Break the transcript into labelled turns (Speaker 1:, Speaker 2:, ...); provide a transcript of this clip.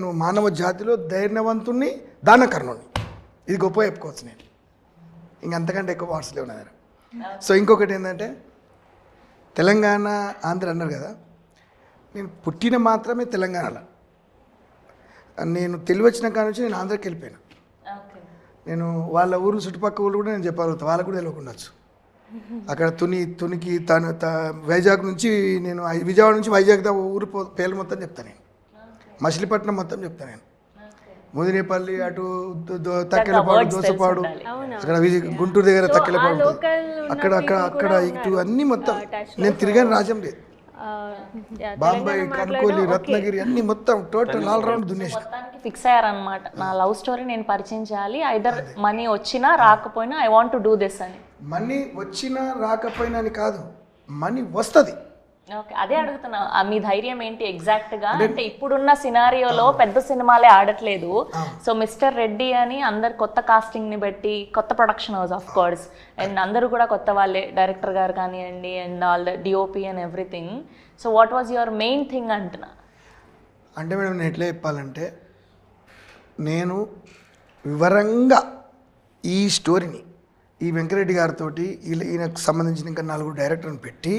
Speaker 1: నువ్వు మానవ జాతిలో ధైర్యవంతుణ్ణి దానకర్ణుణ్ణి, ఇది గొప్ప చెప్పుకోవచ్చు నేను. ఇంకంతకంటే ఎక్కువ వాట్స్ లేవు నా దగ్గర. సో ఇంకొకటి ఏంటంటే తెలంగాణ ఆంధ్ర అన్నారు కదా, నేను పుట్టిన మాత్రమే తెలంగాణలో. నేను తెలివచ్చిన కాడ నుంచి నేను ఆంధ్రాకి వెళ్ళిపోయాను. నేను వాళ్ళ ఊరు చుట్టుపక్కల ఊళ్ళు కూడా నేను చెప్పగలుగుతాను, వాళ్ళకు కూడా తెలియకుండొచ్చు. అక్కడ తునికి వైజాగ్ నుంచి నేను విజయవాడ నుంచి వైజాగ్ దా ఊరు పేర్లు మొత్తం చెప్తాను నేను, మచిలీపట్నం మొత్తం చెప్తాను నేను, ముదినేపల్లి అటు తక్కెలపాడు దోసపాడు, అక్కడ గుంటూరు దగ్గర తక్కెలపాడు ఉంటుంది, అక్కడ అక్కడ అక్కడ ఇటు అన్నీ మొత్తం నేను తిరిగాను. రాజ్యం లేదు, బాంబాయి, కనుకోలి, రత్నగిరి అన్ని మొత్తం టోటల్ ఆల్ రౌండ్ దున్నేసి
Speaker 2: ఫిక్స్ అయ్యారనమాట. నా లవ్ స్టోరీ నేను పరిచయం చేయాలి, ఐదర్ మనీ వచ్చినా రాకపోయినా I want to do this అని.
Speaker 1: మనీ వచ్చినా రాకపోయినా అని కాదు, మనీ వస్తుంది.
Speaker 2: ఓకే, అదే అడుగుతున్నా, మీ ధైర్యం ఏంటి ఎగ్జాక్ట్ గా? అంటే ఇప్పుడున్న సినారియోలో పెద్ద సినిమాలే ఆడట్లేదు. సో మిస్టర్ రెడ్డి అని అందరు కొత్త కాస్టింగ్ ని పెట్టి, కొత్త production house of course, and అందరూ కూడా కొత్త వాళ్ళే, డైరెక్టర్ గారు కానివ్వండి and all the DOP and everything. So what was your main thing అంటున్నా?
Speaker 1: అంటే మేడం నేను ఎట్లా చెప్పాలంటే, నేను వివరంగా ఈ స్టోరీని ఈ వెంకరెడ్డి గారితో ఈయనకు సంబంధించిన ఇంకా 4 డైరెక్టర్ని పెట్టి